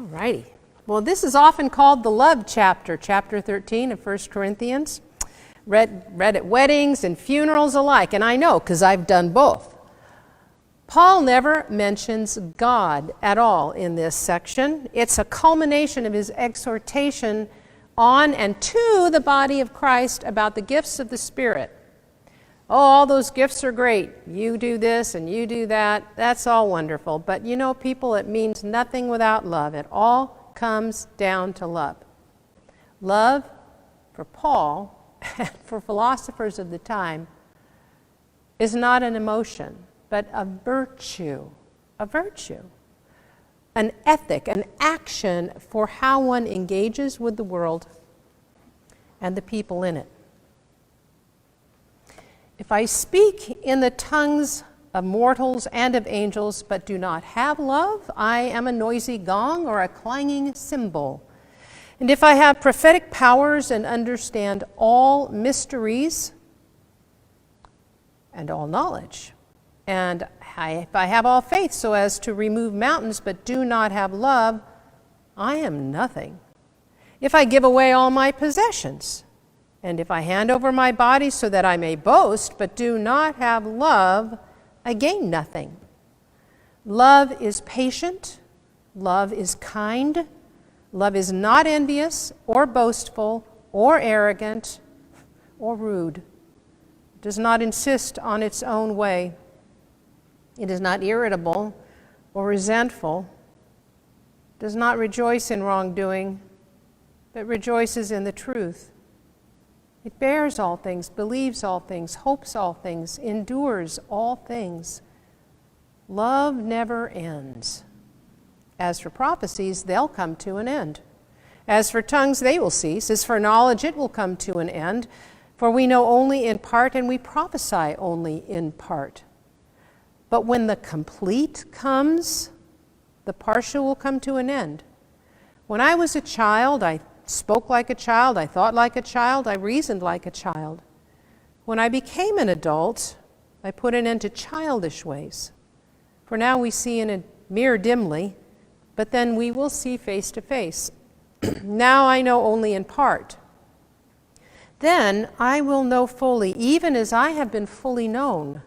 righty. Well, this is often called the love chapter, chapter 13 of First Corinthians. Read at weddings and funerals alike, and I know because I've done both. Paul never mentions God at all in this section. It's a culmination of his exhortation on and to the body of Christ about the gifts of the Spirit. Oh, all those gifts are great. You do this and you do that. That's all wonderful. But you know, people, it means nothing without love. It all comes down to love. Love, for Paul and for philosophers of the time, is not an emotion, but a virtue. A virtue. An ethic, an action for how one engages with the world and the people in it. If I speak in the tongues of mortals and of angels, but do not have love, I am a noisy gong or a clanging cymbal. And if I have prophetic powers and understand all mysteries and all knowledge, and if I have all faith so as to remove mountains, but do not have love, I am nothing. If I give away all my possessions, and if I hand over my body so that I may boast, but do not have love, I gain nothing. Love is patient. Love is kind. Love is not envious or boastful or arrogant or rude. It does not insist on its own way. It is not irritable or resentful. It does not rejoice in wrongdoing, but rejoices in the truth. It bears all things, believes all things, hopes all things, endures all things. Love never ends. As for prophecies, they'll come to an end. As for tongues, they will cease. As for knowledge, it will come to an end. For we know only in part, and we prophesy only in part. But when the complete comes, the partial will come to an end. When I was a child, I spoke like a child, I thought like a child, I reasoned like a child. When I became an adult, I put an end to childish ways. For now we see in a mirror dimly, but then we will see face to face. Now I know only in part. Then I will know fully, even as I have been fully known.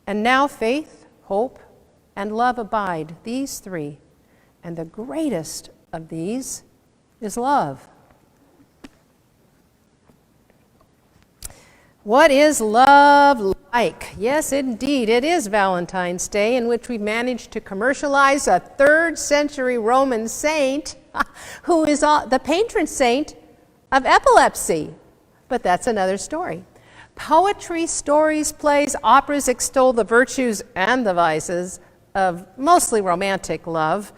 And now faith, hope, and love abide, these three. And the greatest of these is love. What is love like? Yes, indeed, it is Valentine's Day, in which we've managed to commercialize a 3rd century Roman saint who is the patron saint of epilepsy. But that's another story. Poetry, stories, plays, operas extol the virtues and the vices of mostly romantic love.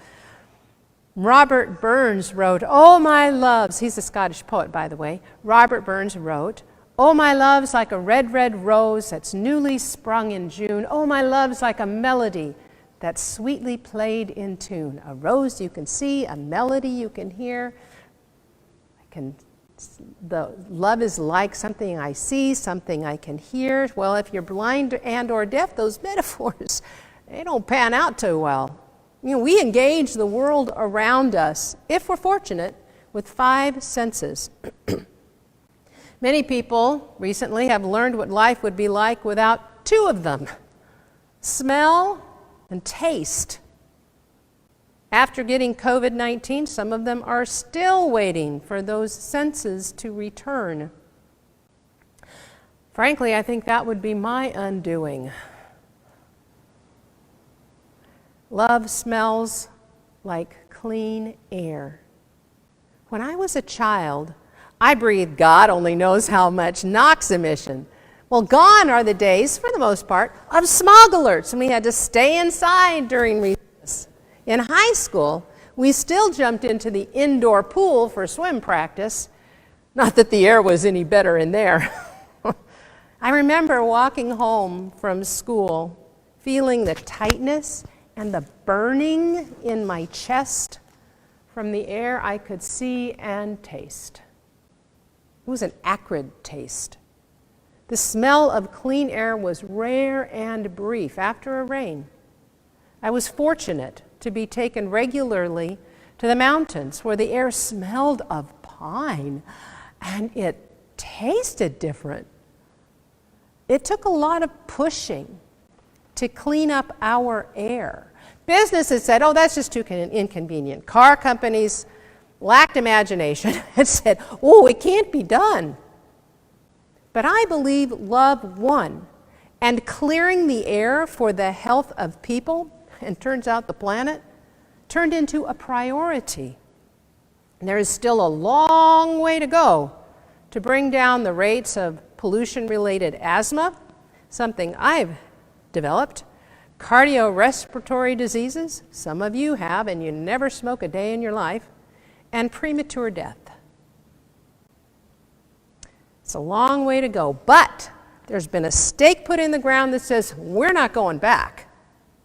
Robert Burns wrote, "Oh, my loves," he's a Scottish poet, by the way. Robert Burns wrote, "Oh, my love's like a red, red rose that's newly sprung in June. Oh, my love's like a melody that's sweetly played in tune. A rose you can see, a melody you can hear. The love is like something I see, something I can hear." Well, if you're blind and or deaf, those metaphors, they don't pan out too well. You know, we engage the world around us, if we're fortunate, with 5 senses. Many people recently have learned what life would be like without 2 of them: smell and taste. After getting COVID-19, some of them are still waiting for those senses to return. Frankly, I think that would be my undoing. Love smells like clean air. When I was a child, I breathed God only knows how much NOx emission. Well, gone are the days, for the most part, of smog alerts, and we had to stay inside during recess. In high school, we still jumped into the indoor pool for swim practice. Not that the air was any better in there. I remember walking home from school, feeling the tightness and the burning in my chest from the air I could see and taste. It was an acrid taste. The smell of clean air was rare and brief after a rain. I was fortunate to be taken regularly to the mountains where the air smelled of pine and it tasted different. It took a lot of pushing to clean up our air. Businesses said, oh, that's just too inconvenient. Car companies lacked imagination and said, oh, it can't be done. But I believe love won, and clearing the air for the health of people, and turns out the planet, turned into a priority. And there is still a long way to go to bring down the rates of pollution-related asthma, something I've developed, cardiorespiratory diseases, some of you have and you never smoke a day in your life, and premature death. It's a long way to go, but there's been a stake put in the ground that says we're not going back.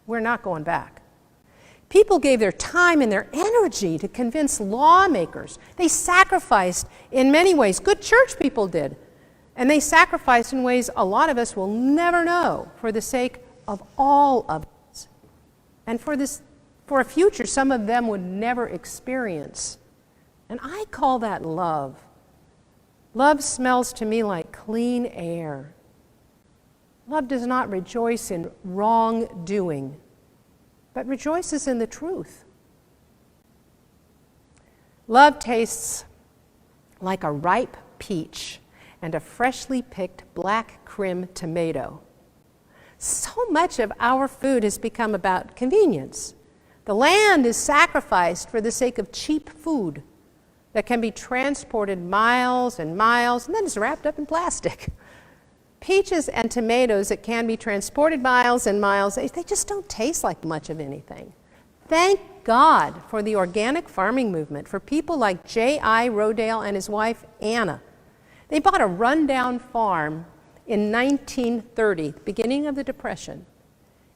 We're not going back. People gave their time and their energy to convince lawmakers. They sacrificed in many ways. Good church people did. And they sacrificed in ways a lot of us will never know for the sake of all of us. And for a future some of them would never experience. And I call that love. Love smells to me like clean air. Love does not rejoice in wrongdoing, but rejoices in the truth. Love tastes like a ripe peach and a freshly picked black crim tomato. So much of our food has become about convenience. The land is sacrificed for the sake of cheap food that can be transported miles and miles and then is wrapped up in plastic. Peaches and tomatoes that can be transported miles and miles, they just don't taste like much of anything. Thank God for the organic farming movement, for people like J.I. Rodale and his wife Anna. They bought a rundown farm in 1930, beginning of the Depression,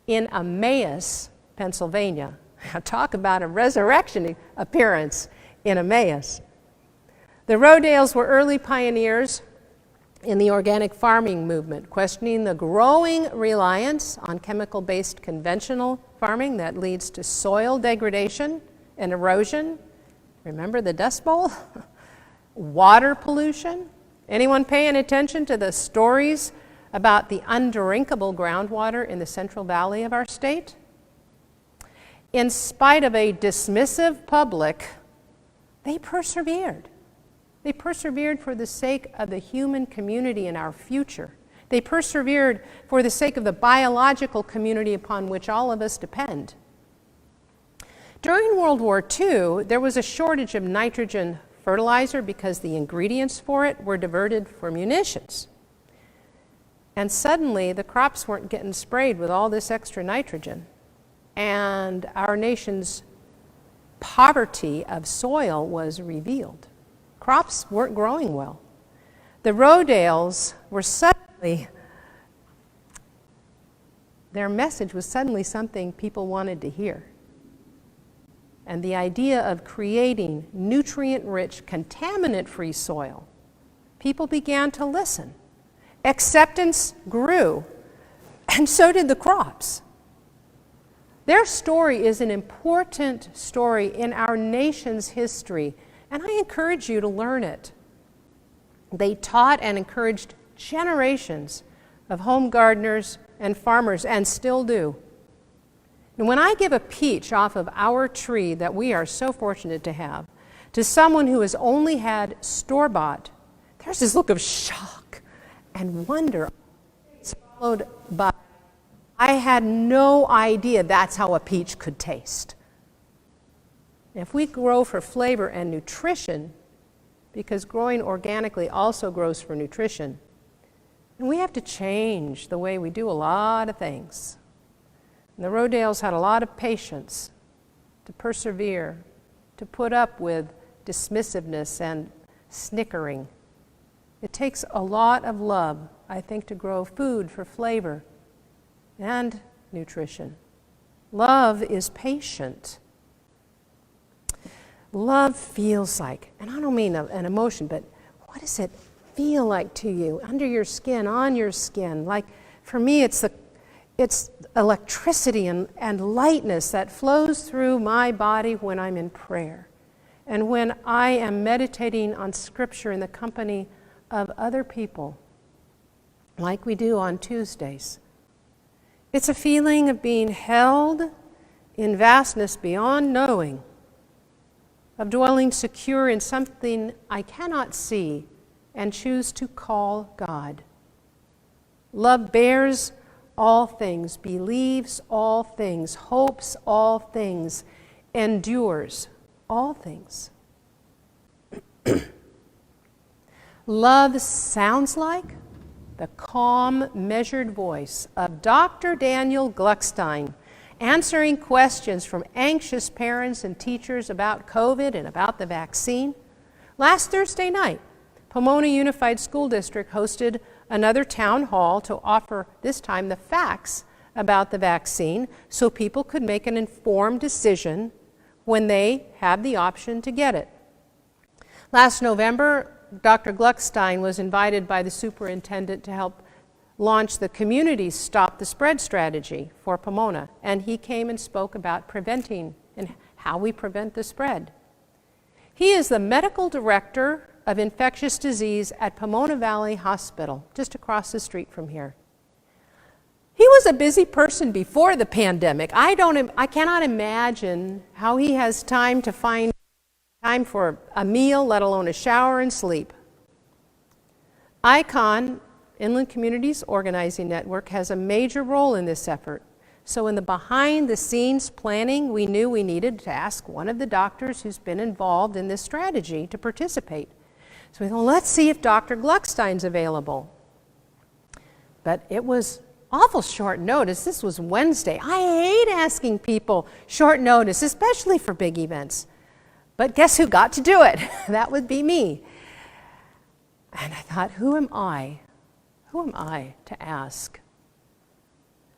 in Emmaus, Pennsylvania. Talk about a resurrection appearance in Emmaus. The Rodales were early pioneers in the organic farming movement, questioning the growing reliance on chemical-based conventional farming that leads to soil degradation and erosion. Remember the Dust Bowl? Water pollution. Anyone paying attention to the stories about the undrinkable groundwater in the Central Valley of our state? In spite of a dismissive public, they persevered. They persevered for the sake of the human community in our future. They persevered for the sake of the biological community upon which all of us depend. During World War II, there was a shortage of nitrogen fertilizer because the ingredients for it were diverted for munitions. And suddenly, the crops weren't getting sprayed with all this extra nitrogen. And our nation's poverty of soil was revealed. Crops weren't growing well. The Rodales were suddenly, their message was suddenly something people wanted to hear. And the idea of creating nutrient-rich, contaminant-free soil, people began to listen. Acceptance grew, and so did the crops. Their story is an important story in our nation's history, and I encourage you to learn it. They taught and encouraged generations of home gardeners and farmers, and still do. And when I give a peach off of our tree that we are so fortunate to have to someone who has only had store-bought, there's this look of shock and wonder. It's followed by, I had no idea that's how a peach could taste. If we grow for flavor and nutrition, because growing organically also grows for nutrition, and we have to change the way we do a lot of things. And the Rodales had a lot of patience to persevere, to put up with dismissiveness and snickering. It takes a lot of love, I think, to grow food for flavor and nutrition. Love is patient. Love feels like, and I don't mean an emotion, but what does it feel like to you, under your skin, on your skin? Like, for me, it's electricity and lightness that flows through my body when I'm in prayer. and when I am meditating on Scripture in the company of other people, like we do on Tuesdays. It's a feeling of being held in vastness beyond knowing, of dwelling secure in something I cannot see and choose to call God. Love bears all things, believes all things, hopes all things, endures all things. Love sounds like the calm, measured voice of Dr. Daniel Gluckstein, answering questions from anxious parents and teachers about COVID and about the vaccine. Last Thursday night, Pomona Unified School District hosted another town hall to offer, this time, the facts about the vaccine so people could make an informed decision when they had the option to get it. Last November, Dr. Gluckstein was invited by the superintendent to help launch the community's Stop the Spread strategy for Pomona, and he came and spoke about preventing and how we prevent the spread. He is the medical director of infectious disease at Pomona Valley Hospital, just across the street from here. He was a busy person before the pandemic. I cannot imagine how he has time to find time for a meal, let alone a shower and sleep. ICON, Inland Communities Organizing Network, has a major role in this effort. So in the behind-the-scenes planning, we knew we needed to ask one of the doctors who's been involved in this strategy to participate. So we thought, let's see if Dr. Gluckstein's available. But it was awful short notice. This was Wednesday. I hate asking people short notice, especially for big events. But guess who got to do it? That would be me. And I thought, who am I? Who am I to ask?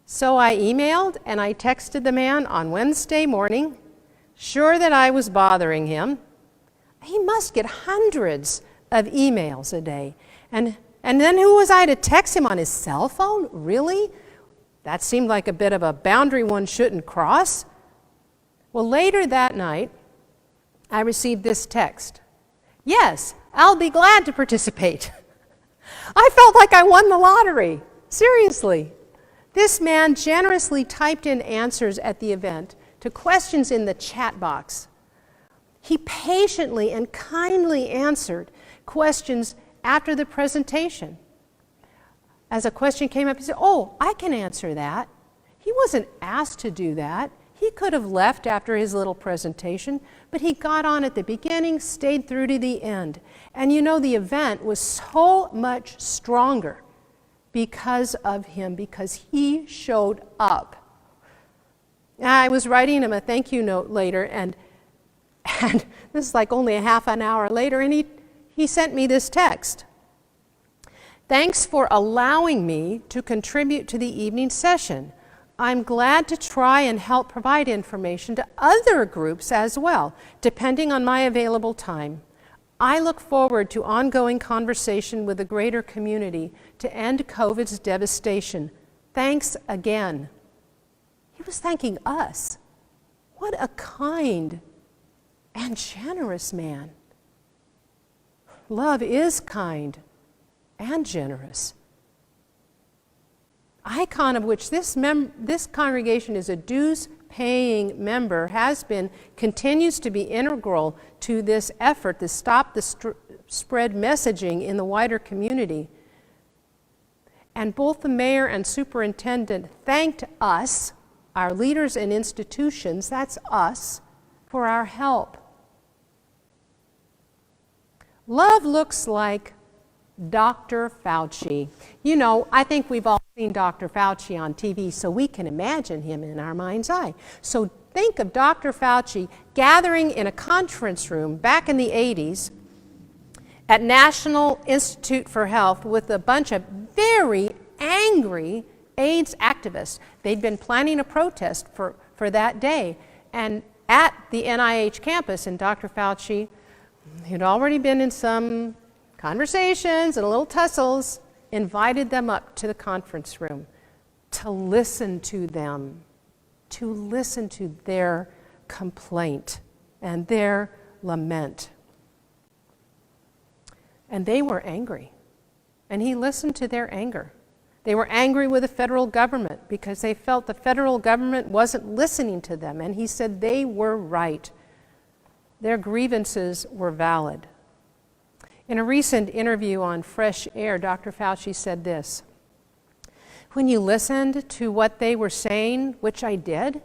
So I emailed and I texted the man on Wednesday morning, sure that I was bothering him. He must get hundreds of emails a day. And then who was I to text him on his cell phone? Really? That seemed like a bit of a boundary one shouldn't cross. Well, later that night, I received this text. Yes, I'll be glad to participate. I felt like I won the lottery. Seriously. This man generously typed in answers at the event to questions in the chat box. He patiently and kindly answered questions after the presentation. As a question came up, he said, "Oh, I can answer that." He wasn't asked to do that. He could have left after his little presentation, but he got on at the beginning, stayed through to the end. And you know, the event was so much stronger because of him, because he showed up. I was writing him a thank you note later, and this is like only a half an hour later, and he sent me this text. "Thanks for allowing me to contribute to the evening session. I'm glad to try and help provide information to other groups as well, depending on my available time. I look forward to ongoing conversation with the greater community to end COVID's devastation. Thanks again." He was thanking us. What a kind and generous man. Love is kind and generous. ICON, of which this congregation is a dues-paying member, continues to be integral to this effort to stop the spread messaging in the wider community. And both the mayor and superintendent thanked us, our leaders and institutions, that's us, for our help. Love looks like Dr. Fauci. You know, I think we've all seen Dr. Fauci on TV, so we can imagine him in our mind's eye. So think of Dr. Fauci gathering in a conference room back in the 80s at National Institute for Health with a bunch of very angry AIDS activists. They'd been planning a protest for that day. And at the NIH campus, and Dr. Fauci had already been in some conversations and little tussles, invited them up to the conference room to listen to them, to listen to their complaint and their lament. And they were angry. And he listened to their anger. They were angry with the federal government because they felt the federal government wasn't listening to them. And he said they were right. Their grievances were valid. In a recent interview on Fresh Air, Dr. Fauci said this: "When you listened to what they were saying, which I did,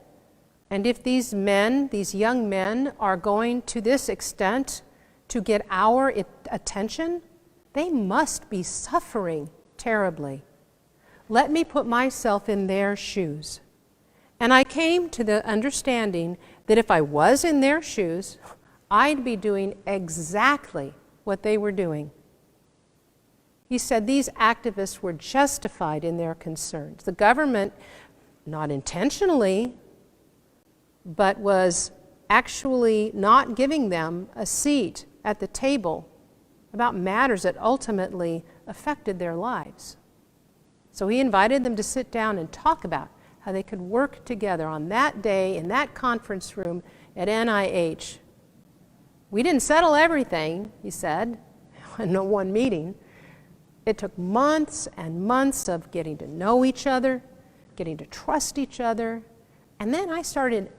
and if these men, these young men, are going to this extent to get our attention, they must be suffering terribly. Let me put myself in their shoes. And I came to the understanding that if I was in their shoes, I'd be doing exactly what they were doing." He said these activists were justified in their concerns. The government, not intentionally, but was actually not giving them a seat at the table about matters that ultimately affected their lives. So he invited them to sit down and talk about how they could work together on that day in that conference room at NIH. We didn't settle everything, he said, in one meeting. It took months and months of getting to know each other, getting to trust each other, and then I started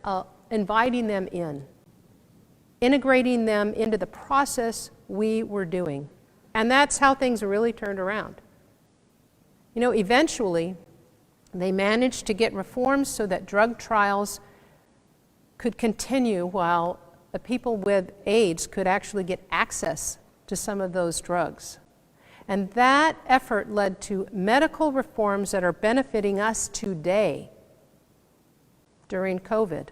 inviting them in, integrating them into the process we were doing. And that's how things really turned around. You know, eventually, they managed to get reforms so that drug trials could continue while the people with AIDS could actually get access to some of those drugs. And that effort led to medical reforms that are benefiting us today during COVID.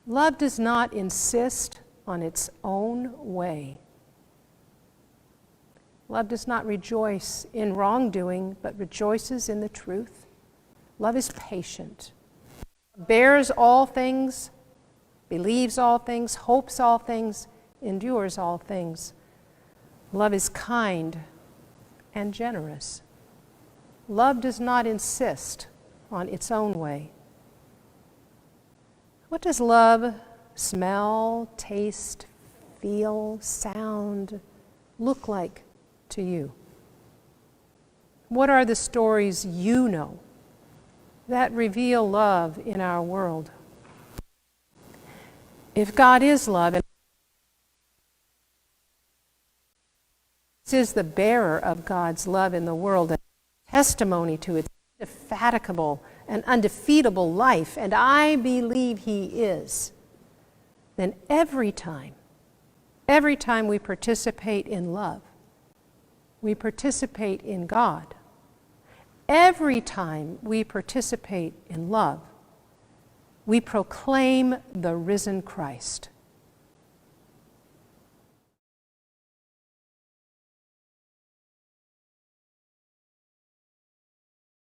Love does not insist on its own way. Love does not rejoice in wrongdoing, but rejoices in the truth. Love is patient, bears all things, believes all things, hopes all things, endures all things. Love is kind and generous. Love does not insist on its own way. What does love smell, taste, feel, sound, look like to you? What are the stories you know that reveal love in our world? If God is love, and is the bearer of God's love in the world and testimony to its indefatigable and undefeatable life, and I believe He is, then every time we participate in love, we participate in God. Every time we participate in love, we proclaim the risen Christ.